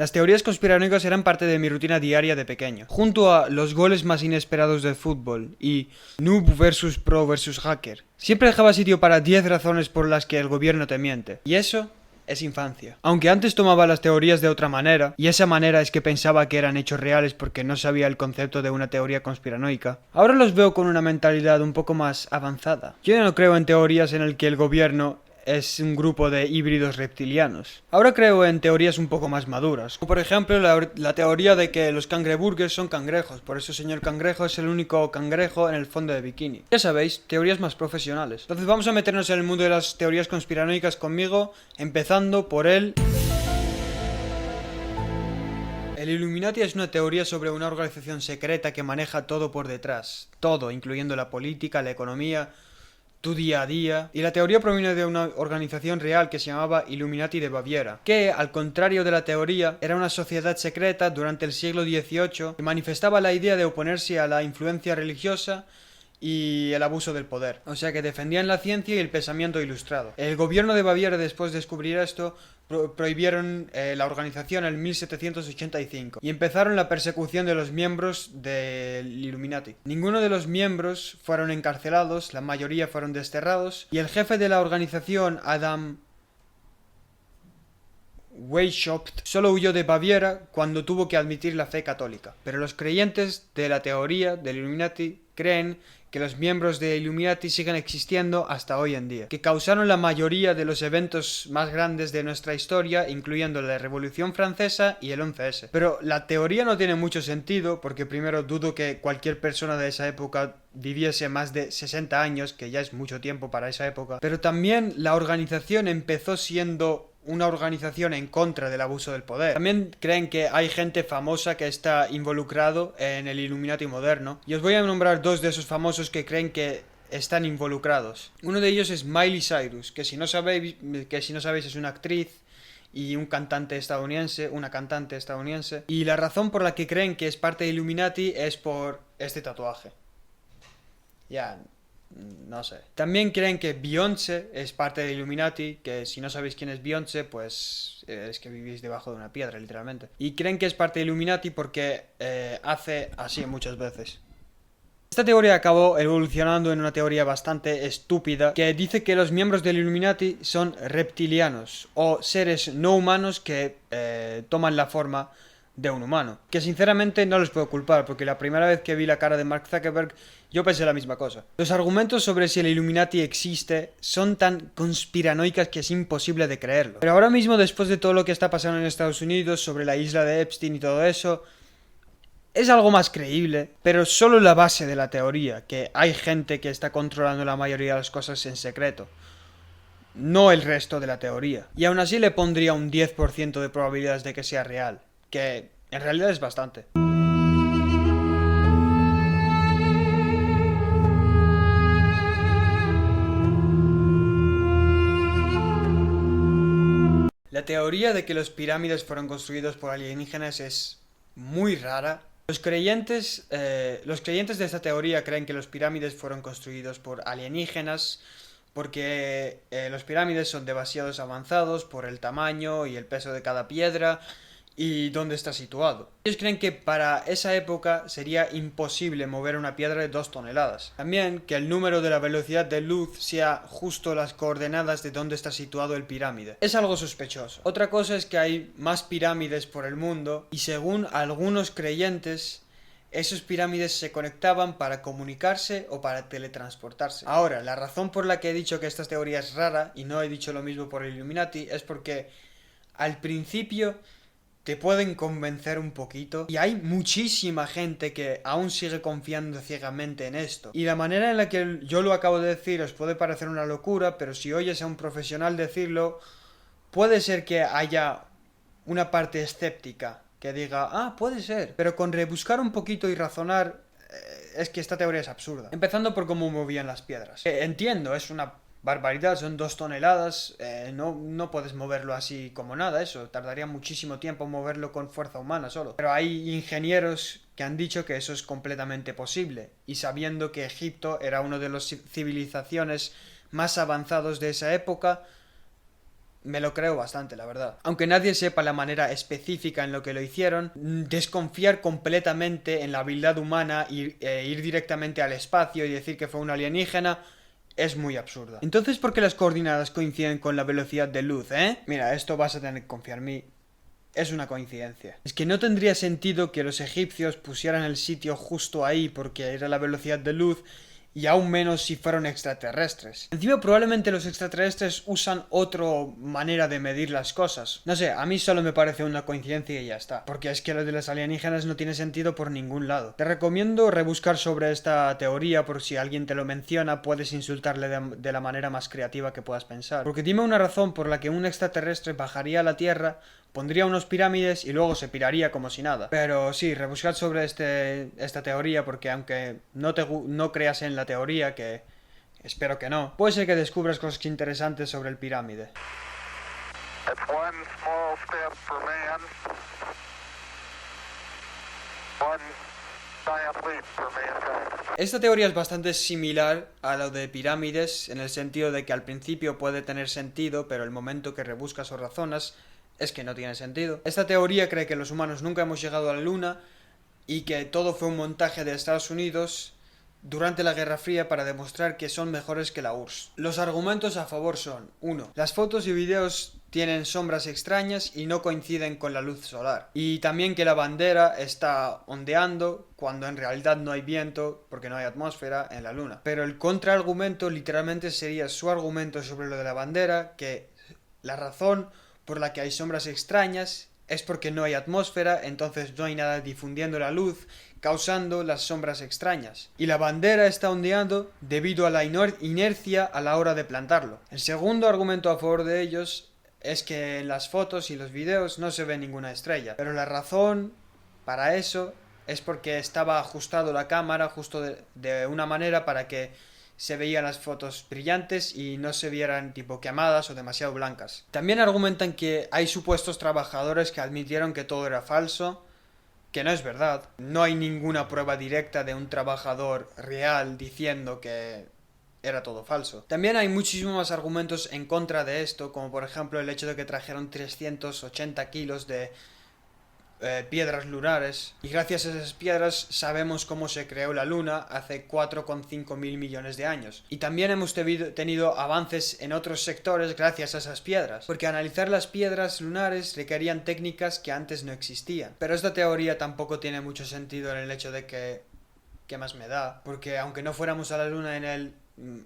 Las teorías conspiranoicas eran parte de mi rutina diaria de pequeño. Junto a los goles más inesperados del fútbol y noob versus pro versus hacker. Siempre dejaba sitio para 10 razones por las que el gobierno te miente. Y eso es infancia. Aunque antes tomaba las teorías de otra manera, y esa manera es que pensaba que eran hechos reales porque no sabía el concepto de una teoría conspiranoica, ahora los veo con una mentalidad un poco más avanzada. Yo ya no creo en teorías en el que el gobierno es un grupo de híbridos reptilianos. Ahora creo en teorías un poco más maduras, como por ejemplo la teoría de que los cangreburgers son cangrejos, por eso señor cangrejo es el único cangrejo en el fondo de bikini. Ya sabéis, teorías más profesionales. Entonces vamos a meternos en el mundo de las teorías conspiranoicas conmigo, empezando por el Illuminati es una teoría sobre una organización secreta que maneja todo por detrás, todo, incluyendo la política, la economía, tu día a día, y la teoría proviene de una organización real que se llamaba Illuminati de Baviera, que, al contrario de la teoría, era una sociedad secreta durante el siglo XVIII que manifestaba la idea de oponerse a la influencia religiosa y el abuso del poder. O sea que defendían la ciencia y el pensamiento ilustrado. El gobierno de Baviera, después de descubrir esto, prohibieron la organización en 1785 y empezaron la persecución de los miembros del Illuminati. Ninguno de los miembros fueron encarcelados, la mayoría fueron desterrados y el jefe de la organización, Adam Weishaupt, solo huyó de Baviera cuando tuvo que admitir la fe católica. Pero los creyentes de la teoría del Illuminati creen que los miembros de Illuminati siguen existiendo hasta hoy en día, que causaron la mayoría de los eventos más grandes de nuestra historia, incluyendo la Revolución Francesa y el 11S. Pero la teoría no tiene mucho sentido, porque primero dudo que cualquier persona de esa época viviese más de 60 años, que ya es mucho tiempo para esa época, pero también la organización empezó siendo una organización en contra del abuso del poder. También creen que hay gente famosa que está involucrado en el Illuminati moderno, y os voy a nombrar dos de esos famosos que creen que están involucrados. Uno de ellos es Miley Cyrus, que si no sabéis es una actriz y una cantante estadounidense, y la razón por la que creen que es parte de Illuminati es por este tatuaje. No sé. También creen que Beyoncé es parte de Illuminati, que si no sabéis quién es Beyoncé, pues es que vivís debajo de una piedra, literalmente. Y creen que es parte de Illuminati porque hace así muchas veces. Esta teoría acabó evolucionando en una teoría bastante estúpida que dice que los miembros del Illuminati son reptilianos o seres no humanos que toman la forma de un humano. Que sinceramente no les puedo culpar, porque la primera vez que vi la cara de Mark Zuckerberg yo pensé la misma cosa. Los argumentos sobre si el Illuminati existe son tan conspiranoicas que es imposible de creerlo. Pero ahora mismo, después de todo lo que está pasando en Estados Unidos sobre la isla de Epstein y todo eso, es algo más creíble, pero solo la base de la teoría, que hay gente que está controlando la mayoría de las cosas en secreto, no el resto de la teoría. Y aún así le pondría un 10% de probabilidades de que sea real, que en realidad es bastante. La teoría de que los pirámides fueron construidos por alienígenas es muy rara. Los creyentes de esta teoría creen que los pirámides fueron construidos por alienígenas porque los pirámides son demasiado avanzados por el tamaño y el peso de cada piedra y dónde está situado. Ellos creen que para esa época sería imposible mover una piedra de 2 toneladas. También que el número de la velocidad de luz sea justo las coordenadas de dónde está situado el pirámide. Es algo sospechoso. Otra cosa es que hay más pirámides por el mundo y según algunos creyentes esos pirámides se conectaban para comunicarse o para teletransportarse. Ahora, la razón por la que he dicho que esta teoría es rara y no he dicho lo mismo por el Illuminati es porque al principio te pueden convencer un poquito y hay muchísima gente que aún sigue confiando ciegamente en esto. Y la manera en la que yo lo acabo de decir os puede parecer una locura, pero si oyes a un profesional decirlo, puede ser que haya una parte escéptica que diga, puede ser, pero con rebuscar un poquito y razonar, es que esta teoría es absurda. Empezando por cómo movían las piedras. Entiendo, es una barbaridad, son 2 toneladas, no puedes moverlo así como nada, eso, tardaría muchísimo tiempo moverlo con fuerza humana solo. Pero hay ingenieros que han dicho que eso es completamente posible, y sabiendo que Egipto era una de las civilizaciones más avanzados de esa época, me lo creo bastante, la verdad. Aunque nadie sepa la manera específica en lo que lo hicieron, desconfiar completamente en la habilidad humana e ir directamente al espacio y decir que fue un alienígena es muy absurda. Entonces, ¿por qué las coordenadas coinciden con la velocidad de luz, Mira, esto vas a tener que confiar en mí. Es una coincidencia. Es que no tendría sentido que los egipcios pusieran el sitio justo ahí porque era la velocidad de luz, y aún menos si fueron extraterrestres. Encima probablemente los extraterrestres usan otra manera de medir las cosas. No sé, a mí solo me parece una coincidencia y ya está. Porque es que lo de las alienígenas no tiene sentido por ningún lado. Te recomiendo rebuscar sobre esta teoría por si alguien te lo menciona, puedes insultarle de la manera más creativa que puedas pensar. Porque dime una razón por la que un extraterrestre bajaría a la Tierra, pondría unos pirámides y luego se piraría como si nada. Pero sí, rebuscad sobre esta teoría porque aunque no creas en la teoría, que espero que no, puede ser que descubras cosas interesantes sobre el pirámide. Esta teoría es bastante similar a lo de pirámides en el sentido de que al principio puede tener sentido, pero el momento que rebuscas o razonas es que no tiene sentido. Esta teoría cree que los humanos nunca hemos llegado a la Luna y que todo fue un montaje de Estados Unidos durante la Guerra Fría para demostrar que son mejores que la URSS. Los argumentos a favor son: 1. Las fotos y videos tienen sombras extrañas y no coinciden con la luz solar. Y también que la bandera está ondeando cuando en realidad no hay viento porque no hay atmósfera en la Luna. Pero el contraargumento literalmente sería su argumento sobre lo de la bandera, que la razón por la que hay sombras extrañas es porque no hay atmósfera, entonces no hay nada difundiendo la luz, causando las sombras extrañas. Y la bandera está ondeando debido a la inercia a la hora de plantarlo. El segundo argumento a favor de ellos es que en las fotos y los videos no se ve ninguna estrella. Pero la razón para eso es porque estaba ajustado la cámara justo de una manera para que se veían las fotos brillantes y no se vieran tipo quemadas o demasiado blancas. También argumentan que hay supuestos trabajadores que admitieron que todo era falso, que no es verdad. No hay ninguna prueba directa de un trabajador real diciendo que era todo falso. También hay muchísimos más argumentos en contra de esto, como por ejemplo el hecho de que trajeron 380 kilos de piedras lunares, y gracias a esas piedras sabemos cómo se creó la Luna hace 4,5 mil millones de años. Y también hemos tenido avances en otros sectores gracias a esas piedras, porque analizar las piedras lunares requerían técnicas que antes no existían. Pero esta teoría tampoco tiene mucho sentido en el hecho de que ¿qué más me da? Porque aunque no fuéramos a la Luna en el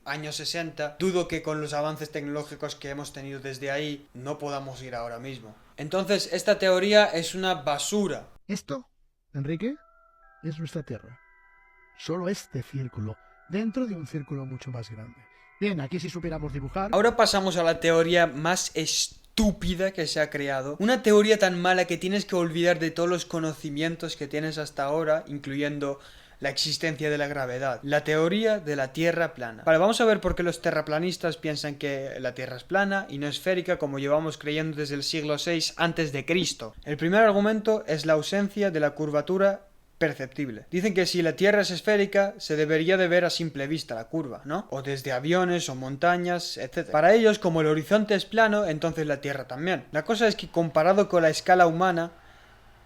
año 60, dudo que con los avances tecnológicos que hemos tenido desde ahí no podamos ir ahora mismo. Entonces, esta teoría es una basura. Esto, Enrique, es nuestra Tierra. Solo este círculo, dentro de un círculo mucho más grande. Bien, aquí si supiéramos dibujar... Ahora pasamos a la teoría más estúpida que se ha creado. Una teoría tan mala que tienes que olvidar de todos los conocimientos que tienes hasta ahora, incluyendo la existencia de la gravedad. La teoría de la Tierra plana. Vale, vamos a ver por qué los terraplanistas piensan que la Tierra es plana y no esférica como llevamos creyendo desde el siglo VI a.C. El primer argumento es la ausencia de la curvatura perceptible. Dicen que si la Tierra es esférica, se debería de ver a simple vista la curva, ¿no? O desde aviones o montañas, etc. Para ellos, como el horizonte es plano, entonces la Tierra también. La cosa es que comparado con la escala humana,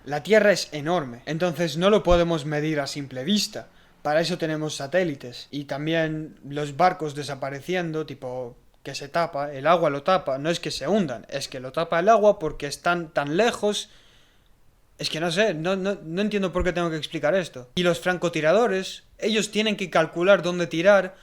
la Tierra es enorme, entonces no lo podemos medir a simple vista. Para eso tenemos satélites. Y también los barcos desapareciendo, tipo que se tapa, el agua lo tapa, no es que se hundan, es que lo tapa el agua porque están tan lejos. Es que no sé, no entiendo por qué tengo que explicar esto. Y los francotiradores, ellos tienen que calcular dónde tirar,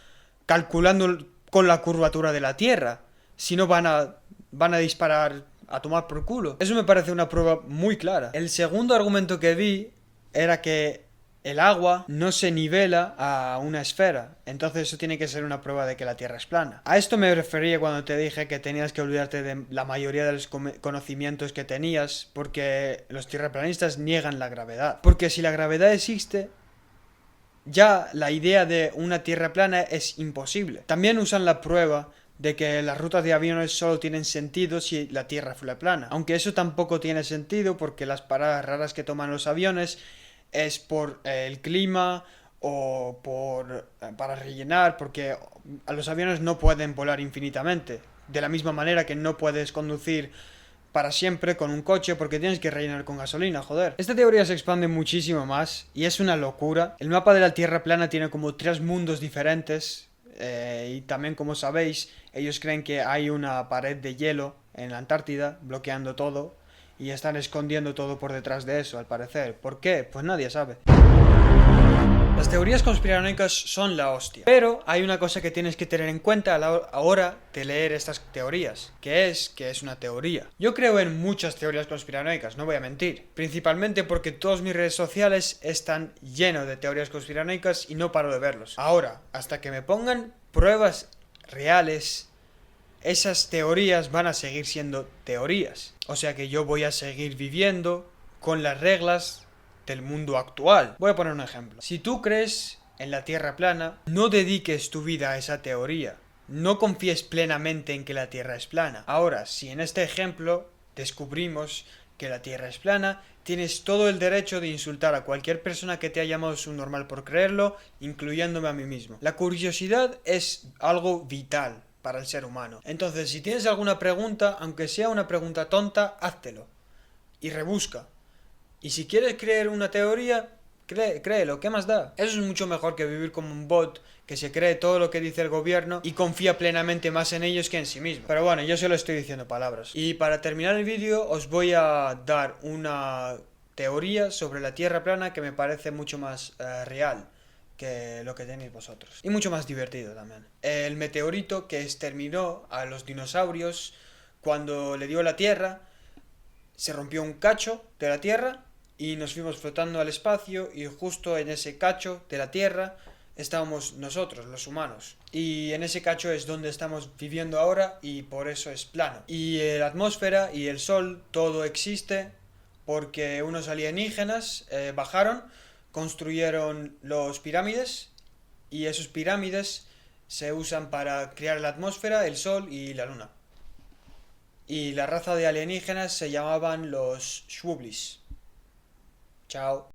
calculando con la curvatura de la Tierra. Si no van a disparar a tomar por culo. Eso me parece una prueba muy clara. El segundo argumento que vi era que el agua no se nivela a una esfera. Entonces eso tiene que ser una prueba de que la Tierra es plana. A esto me refería cuando te dije que tenías que olvidarte de la mayoría de los conocimientos que tenías, porque los tierraplanistas niegan la gravedad. Porque si la gravedad existe, ya la idea de una Tierra plana es imposible. También usan la prueba de que las rutas de aviones solo tienen sentido si la Tierra fuera plana. Aunque eso tampoco tiene sentido porque las paradas raras que toman los aviones es por el clima o para rellenar, porque a los aviones no pueden volar infinitamente. de la misma manera que no puedes conducir para siempre con un coche porque tienes que rellenar con gasolina, joder. Esta teoría se expande muchísimo más y es una locura. El mapa de la Tierra plana tiene como 3 mundos diferentes y también, como sabéis, ellos creen que hay una pared de hielo en la Antártida bloqueando todo y están escondiendo todo por detrás de eso, al parecer. ¿Por qué? Pues nadie sabe. Las teorías conspiranoicas son la hostia, pero hay una cosa que tienes que tener en cuenta a la hora de leer estas teorías, que es una teoría. Yo creo en muchas teorías conspiranoicas, no voy a mentir, principalmente porque todas mis redes sociales están llenos de teorías conspiranoicas y no paro de verlos. Ahora, hasta que me pongan pruebas reales, esas teorías van a seguir siendo teorías. O sea que yo voy a seguir viviendo con las reglas del mundo actual. Voy a poner un ejemplo. Si tú crees en la Tierra plana, no dediques tu vida a esa teoría. No confíes plenamente en que la Tierra es plana. Ahora, si en este ejemplo descubrimos que la Tierra es plana, tienes todo el derecho de insultar a cualquier persona que te haya llamado subnormal por creerlo, incluyéndome a mí mismo. La curiosidad es algo vital para el ser humano. Entonces, si tienes alguna pregunta, aunque sea una pregunta tonta, háztelo. Y rebusca. Y si quieres creer una teoría, créelo, ¿qué más da? Eso es mucho mejor que vivir como un bot que se cree todo lo que dice el gobierno y confía plenamente más en ellos que en sí mismo. Pero bueno, yo solo estoy diciendo palabras. Y para terminar el vídeo os voy a dar una teoría sobre la Tierra plana que me parece mucho más real que lo que tenéis vosotros. Y mucho más divertido también. El meteorito que exterminó a los dinosaurios cuando le dio la Tierra, se rompió un cacho de la Tierra y nos fuimos flotando al espacio y justo en ese cacho de la Tierra estábamos nosotros, los humanos. Y en ese cacho es donde estamos viviendo ahora y por eso es plano. Y la atmósfera y el sol, todo existe porque unos alienígenas bajaron, construyeron los pirámides y esos pirámides se usan para crear la atmósfera, el sol y la luna. Y la raza de alienígenas se llamaban los Shwublis. Chao.